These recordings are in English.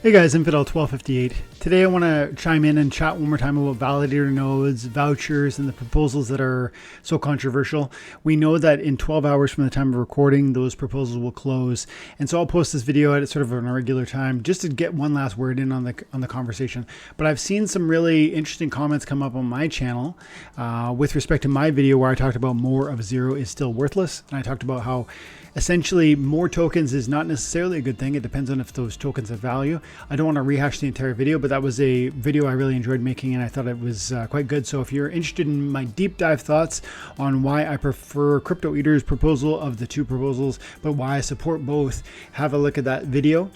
Hey guys, Infidel1258. Today I want to chime in and chat one more time about validator nodes, vouchers, and the proposals that are so controversial. We know that in 12 hours from the time of recording, those proposals will close. And so I'll post this video at sort of an irregular time just to get one last word in on the conversation. But I've seen some really interesting comments come up on my channel with respect to my video where I talked about more of zero is still worthless. And I talked about how essentially more tokens is not necessarily a good thing. It depends on if those tokens have value. I don't want to rehash the entire video, but that was a video I really enjoyed making and I thought it was quite good. So if you're interested in my deep dive thoughts on why I prefer Crypto Eater's proposal of the two proposals, but why I support both, have a look at that video.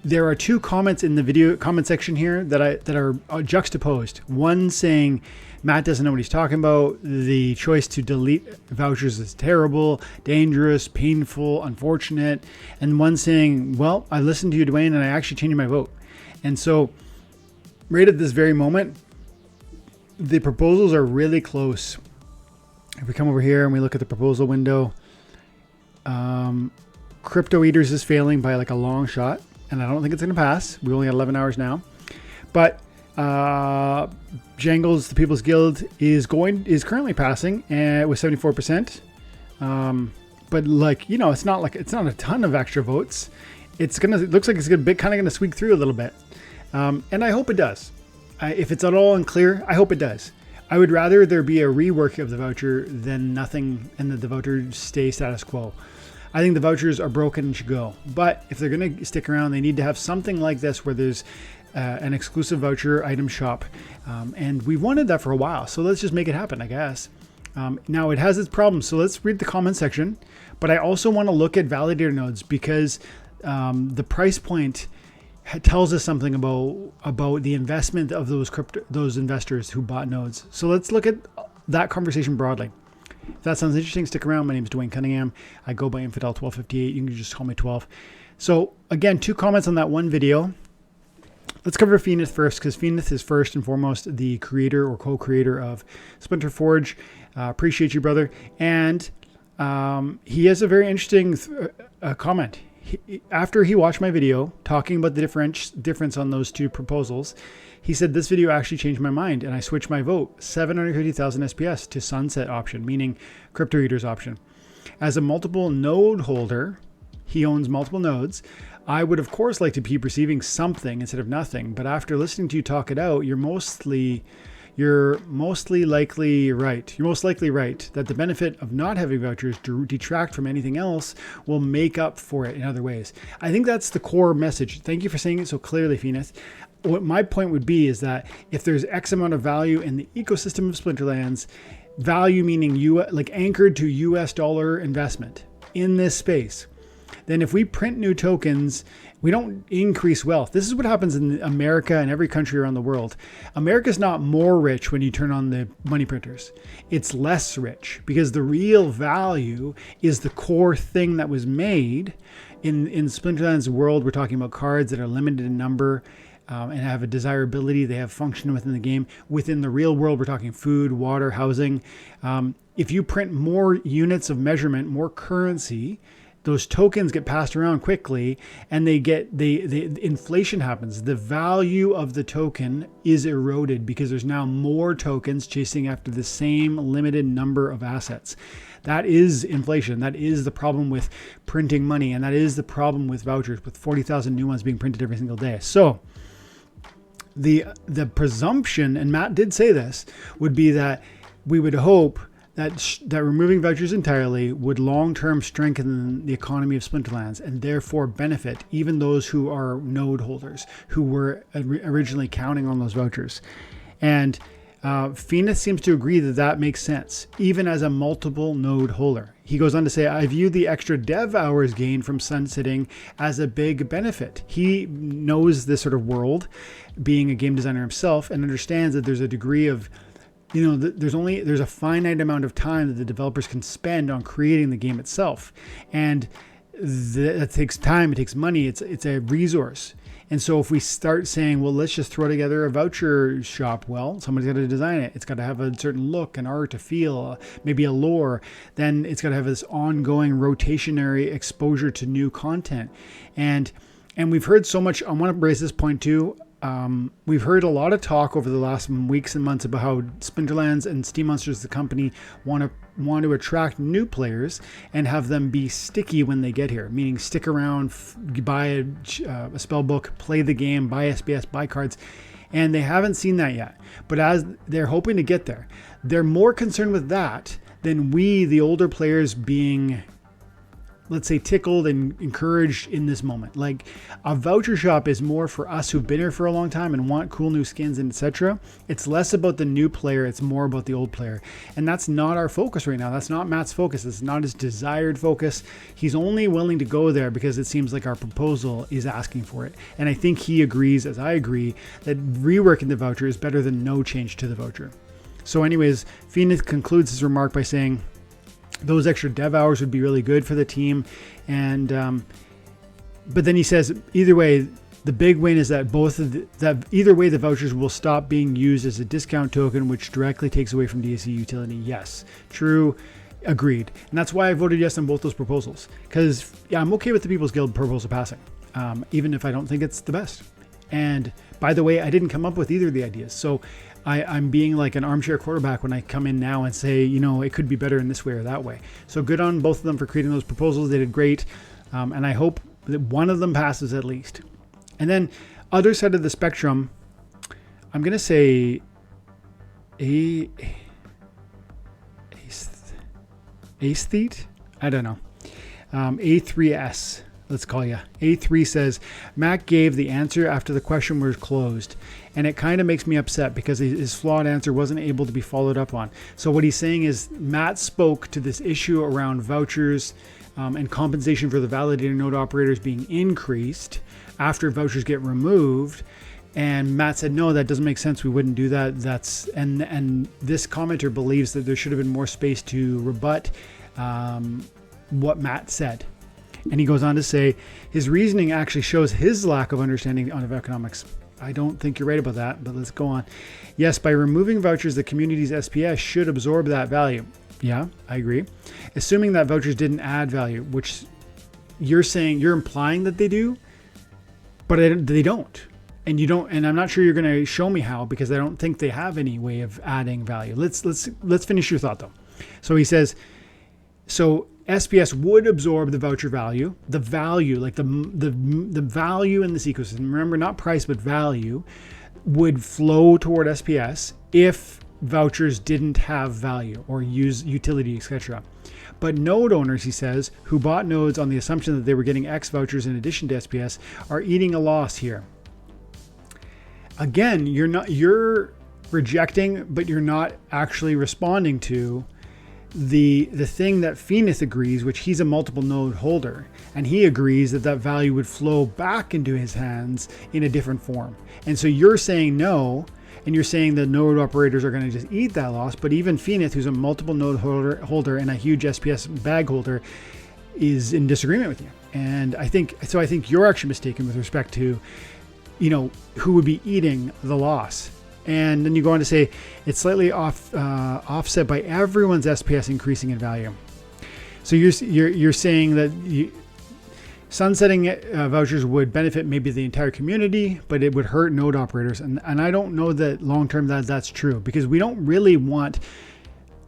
There are two comments in the video comment section here that are juxtaposed. One saying Matt doesn't know what he's talking about. The choice to delete vouchers is terrible, dangerous, painful, unfortunate. And one saying, well, I listened to you, Dwayne, and I actually changed my vote. And so right at this very moment, the proposals are really close. If we come over here and we look at the proposal window, Crypto Eaters is failing by like a long shot. And I don't think it's going to pass. We only got 11 hours now. But Jangles, the People's Guild, is currently passing with 74%. But like, you know, it's not a ton of extra votes. It looks like it's kind of gonna squeak through a little bit. And I hope it does. If it's at all unclear, I hope it does. I would rather there be a rework of the voucher than nothing and that the voucher stay status quo. I think the vouchers are broken and should go. But if they're going to stick around, they need to have something like this where there's an exclusive voucher item shop. And we've wanted that for a while. So let's just make it happen, I guess. Now it has its problems. So let's read the comment section. But I also want to look at validator nodes because the price point tells us something about the investment of those investors who bought nodes. So let's look at that conversation broadly. If that sounds interesting, stick around. My name is Dwayne Cunningham. I go by Infidel1258. You can just call me 12. So again, two comments on that one video. Let's cover Phoenix first because Phoenix is first and foremost the creator or co-creator of Splinter Forge. Appreciate you, brother. And he has a very interesting comment. After he watched my video talking about the difference on those two proposals, he said, this video actually changed my mind and I switched my vote, 750,000 SPS to sunset option, meaning Crypto Eater's option. As a multiple node holder, he owns multiple nodes. I would of course like to be receiving something instead of nothing, but after listening to you talk it out, you're most likely right that the benefit of not having vouchers to detract from anything else will make up for it in other ways. I think that's the core message. Thank you for saying it so clearly, Phoenix. What my point would be is that if there's X amount of value in the ecosystem of Splinterlands, value meaning like anchored to US dollar investment in this space, then if we print new tokens, we don't increase wealth. This is what happens in America and every country around the world. America's not more rich when you turn on the money printers. It's less rich because the real value is the core thing that was made. In Splinterlands world, we're talking about cards that are limited in number and have a desirability. They have function within the game. Within the real world, we're talking food, water, housing. If you print more units of measurement, more currency, those tokens get passed around quickly and the inflation happens. The value of the token is eroded because there's now more tokens chasing after the same limited number of assets. That is inflation. That is the problem with printing money. And that is the problem with vouchers, with 40,000 new ones being printed every single day. So the presumption, and Matt did say this, would be that we would hope that removing vouchers entirely would long-term strengthen the economy of Splinterlands and therefore benefit even those who are node holders who were originally counting on those vouchers. And Phoenix seems to agree that that makes sense, even as a multiple node holder. He goes on to say, I view the extra dev hours gained from sunsetting as a big benefit. He knows this sort of world, being a game designer himself, and understands that there's a degree of there's a finite amount of time that the developers can spend on creating the game itself. And that takes time, it takes money, it's a resource. And so if we start saying, well, let's just throw together a voucher shop, well, somebody's got to design it. It's got to have a certain look, an art, a feel, maybe a lore. Then it's got to have this ongoing rotationary exposure to new content. And And we've heard so much. I want to raise this point too. We've heard a lot of talk over the last weeks and months about how Splinterlands and Steam Monsters, the company, want to attract new players and have them be sticky when they get here, meaning stick around, buy a spell book, play the game, buy SBS, buy cards. And they haven't seen that yet. But as they're hoping to get there, they're more concerned with that than we, the older players, being, let's say, tickled and encouraged in this moment. Like, a voucher shop is more for us who've been here for a long time and want cool new skins and etc. It's less about the new player. It's more about the old player. And that's not our focus right now. That's not Matt's focus. It's not his desired focus. He's only willing to go there because it seems like our proposal is asking for it. And I think he agrees, as I agree, that reworking the voucher is better than no change to the voucher. So anyways, Phoenix concludes his remark by saying, those extra dev hours would be really good for the team. And but then he says, either way, the big win is that either way the vouchers will stop being used as a discount token, which directly takes away from DSE utility. Yes, true, agreed. And that's why I voted yes on both those proposals, because yeah, I'm okay with the People's Guild proposal passing, even if I don't think it's the best. And by the way, I didn't come up with either of the ideas. So I'm being like an armchair quarterback when I come in now and say, you know, it could be better in this way or that way. So good on both of them for creating those proposals. They did great. And I hope that one of them passes at least. And then other side of the spectrum, I'm going to say aesthete? I don't know. A3S. Let's call you. A3 says, Matt gave the answer after the question was closed. And it kind of makes me upset because his flawed answer wasn't able to be followed up on. So what he's saying is Matt spoke to this issue around vouchers and compensation for the validator node operators being increased after vouchers get removed. And Matt said, no, that doesn't make sense. We wouldn't do that. And this commenter believes that there should have been more space to rebut what Matt said. And he goes on to say his reasoning actually shows his lack of understanding of economics. I don't think you're right about that, but let's go on. Yes, by removing vouchers, the community's SPS should absorb that value. Yeah, I agree. Assuming that vouchers didn't add value, which you're implying that they do, but they don't. And you don't, and I'm not sure you're going to show me how, because I don't think they have any way of adding value. Let's finish your thought though. So he says, so SPS would absorb the voucher value, the value, like the value in this ecosystem. Remember, not price, but value would flow toward SPS if vouchers didn't have value or use utility, etc. But node owners, he says, who bought nodes on the assumption that they were getting X vouchers in addition to SPS, are eating a loss here. Again, you're rejecting, but you're not actually responding to the thing that Phoenix agrees, which he's a multiple node holder, and he agrees that value would flow back into his hands in a different form. And so you're saying no, and you're saying the node operators are going to just eat that loss. But even Phoenix, who's a multiple node holder and a huge SPS bag holder, is in disagreement with you. And I think you're actually mistaken with respect to, you know, who would be eating the loss. And then you go on to say it's slightly offset by everyone's SPS increasing in value. So you're saying that sunsetting vouchers would benefit maybe the entire community, but it would hurt node operators. And I don't know that long term that's true, because we don't really want,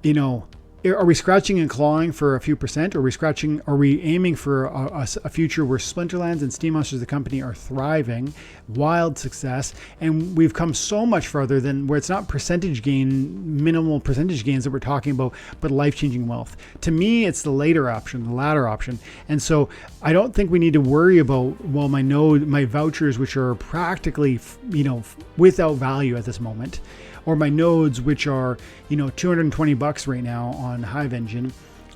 you know, are we scratching and clawing for a few percent? Are we aiming for a future where Splinterlands and Steam Monsters, the company, are thriving, wild success, and we've come so much further than where it's not minimal percentage gains that we're talking about, but life-changing wealth. To me, it's the latter option. And so I don't think we need to worry about, well, my vouchers, which are practically, you know, without value at this moment, or my nodes, which are, you know, $220 right now on Hive Engine.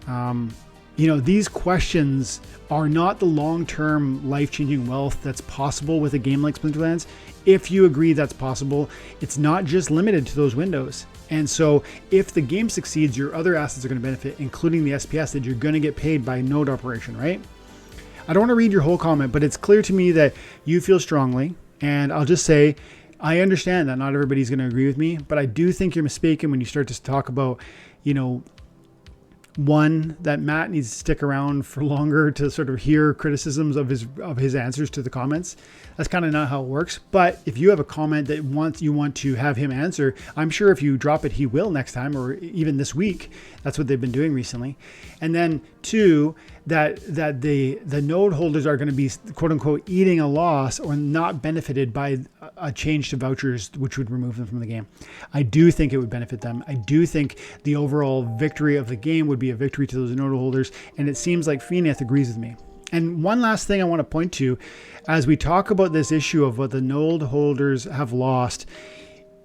You know, these questions are not the long-term life-changing wealth that's possible with a game like Splinterlands. If you agree that's possible, it's not just limited to those windows. And so if the game succeeds, your other assets are going to benefit, including the SPS that you're going to get paid by node operation, right? I don't want to read your whole comment, but it's clear to me that you feel strongly. And I'll just say, I understand that not everybody's going to agree with me, but I do think you're mistaken when you start to talk about, you know, One, that Matt needs to stick around for longer to sort of hear criticisms of his answers to the comments. That's kind of not how it works. But if you have a comment that you want to have him answer, I'm sure if you drop it, he will next time, or even this week. That's what they've been doing recently. And then two, that the node holders are going to be quote unquote eating a loss or not benefited by a change to vouchers, which would remove them from the game. I do think it would benefit them. I do think the overall victory of the game would be a victory to those node holders. And it seems like Phoenix agrees with me. And one last thing I want to point to as we talk about this issue of what the node holders have lost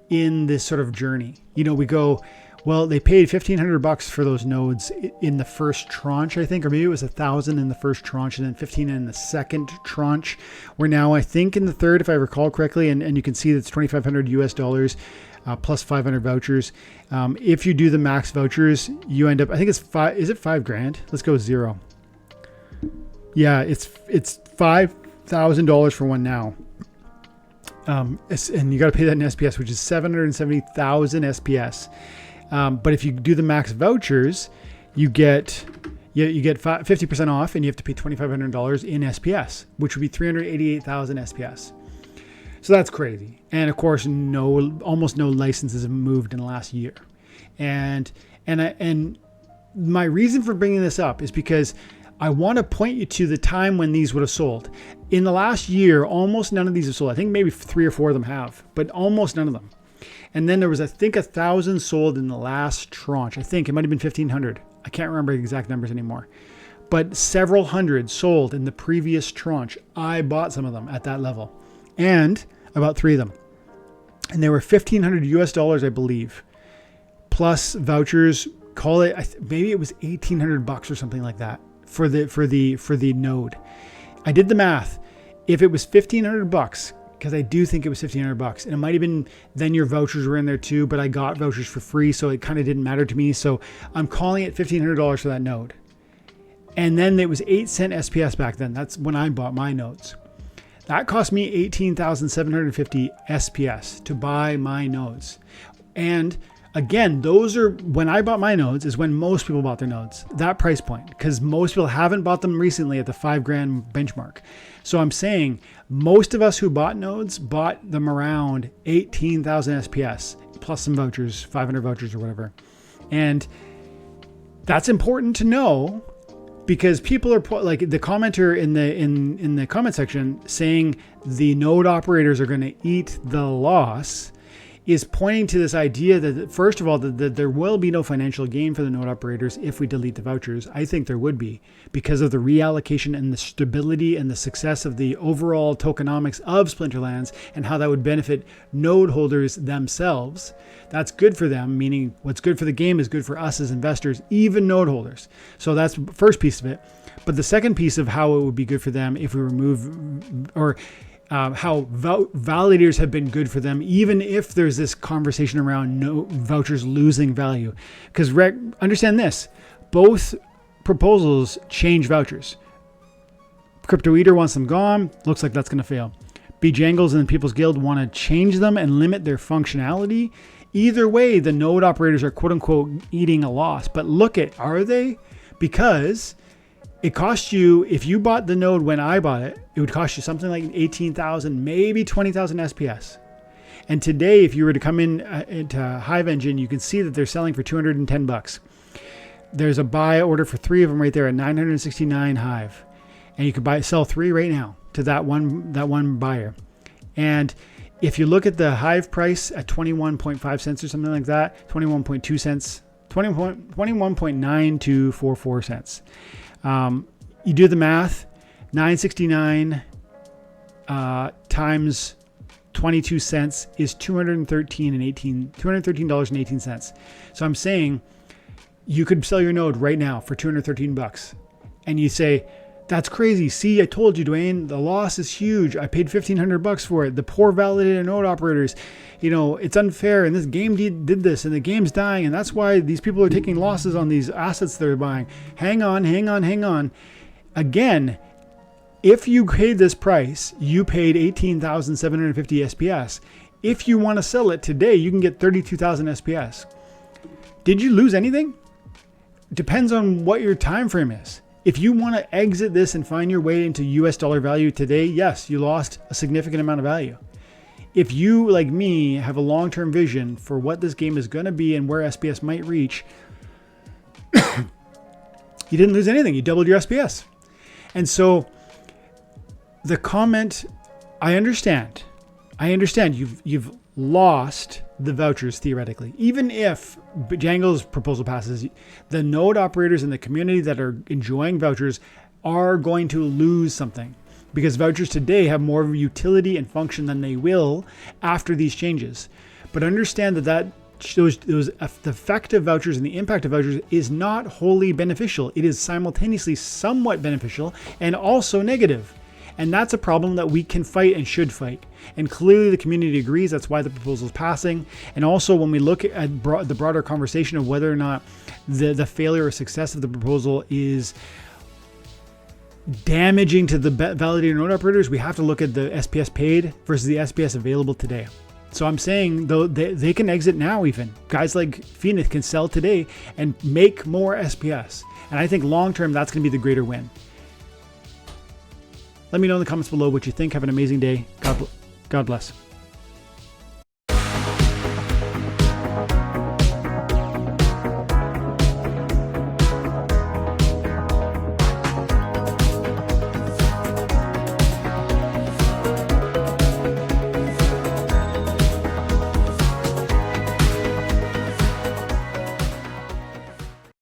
in this sort of journey. You know, we go, well, they paid $1,500 for those nodes in the first tranche, I think, or maybe it was 1,000 in the first tranche and then 15 in the second tranche. We're now, I think, in the third, if I recall correctly, and you can see that's $2,500 US plus 500 vouchers. If you do the max vouchers, you end up, I think it's is it $5,000? Let's go 0. Yeah, it's $5,000 for one now. And you got to pay that in SPS, which is 770,000 SPS. But if you do the max vouchers, you get 50% off, and you have to pay $2,500 in SPS, which would be 388,000 SPS. So that's crazy. And of course, almost no licenses have moved in the last year. And my reason for bringing this up is because I want to point you to the time when these would have sold. In the last year, almost none of these have sold. I think maybe 3 or 4 of them have, but almost none of them. And then there was, I think, 1,000 sold in the last tranche. I think it might have been 1,500. I can't remember the exact numbers anymore. But several hundred sold in the previous tranche. I bought some of them at that level. And I bought 3 of them. And they were $1,500 US, I believe. Plus vouchers, call it, maybe it was $1,800 or something like that for the node. I did the math. If it was $1,500, because I do think it was $1,500, and it might have been then your vouchers were in there too, but I got vouchers for free, so it kind of didn't matter to me. So I'm calling it $1,500 for that node. And then it was 8 cent SPS back then. That's when I bought my nodes. That cost me 18,750 SPS to buy my nodes. And again, those are, when I bought my nodes is when most people bought their nodes, that price point, because most people haven't bought them recently at the $5,000 benchmark. So I'm saying most of us who bought nodes bought them around 18,000 SPS plus some vouchers, 500 vouchers or whatever. And that's important to know, because people are like the commenter in the comment section saying the node operators are going to eat the loss is pointing to this idea that, first of all, that there will be no financial gain for the node operators if we delete the vouchers. I think there would be, because of the reallocation and the stability and the success of the overall tokenomics of Splinterlands and how that would benefit node holders themselves. That's good for them, meaning what's good for the game is good for us as investors, even node holders. So that's the first piece of it. But the second piece of how it would be good for them if we remove, or how validators have been good for them, even if there's this conversation around no vouchers losing value. Because understand this, both proposals change vouchers. Crypto Eater wants them gone. Looks like that's going to fail. Bjangles and the People's Guild want to change them and limit their functionality. Either way, the node operators are quote unquote eating a loss. But are they? Because it cost you, if you bought the node when I bought it, it would cost you something like 18,000, maybe 20,000 SPS. And today, if you were to come into Hive Engine, you can see that they're selling for $210. There's a buy order for 3 of them right there at 969 Hive. And you can sell 3 right now to that one buyer. And if you look at the Hive price at 21.5 cents or something like that, 21.2 cents, 21.9244 cents. You do the math, 969 times 22 cents is $213.18. So I'm saying you could sell your node right now for $213. And you say, that's crazy. See, I told you, Dwayne, the loss is huge. I paid $1,500 for it. The poor validated node operators, it's unfair. And this game did this, and the game's dying. And that's why these people are taking losses on these assets they're buying. Hang on. Again, if you paid this price, you paid 18,750 SPS. If you want to sell it today, you can get 32,000 SPS. Did you lose anything? depends on what your time frame is. If you want to exit this and find your way into US dollar value today, yes, you lost a significant amount of value. If you, like me, have a long-term vision for what this game is going to be and where SPS might reach, you didn't lose anything. You doubled your SPS. And so the comment, I understand. You've lost the vouchers theoretically. Even if Django's proposal passes, the node operators in the community that are enjoying vouchers are going to lose something, because vouchers today have more of a utility and function than they will after these changes. But understand that the effect of vouchers and the impact of vouchers is not wholly beneficial. It is simultaneously somewhat beneficial and also negative. And that's a problem that we can fight and should fight. And clearly the community agrees. That's why the proposal is passing. And also when we look at the broader conversation of whether or not the failure or success of the proposal is damaging to the validator node operators, we have to look at the SPS paid versus the SPS available today. So I'm saying though they can exit now even. Guys like Phoenix can sell today and make more SPS. And I think long-term that's going to be the greater win. Let me know in the comments below what you think. Have an amazing day. God bless.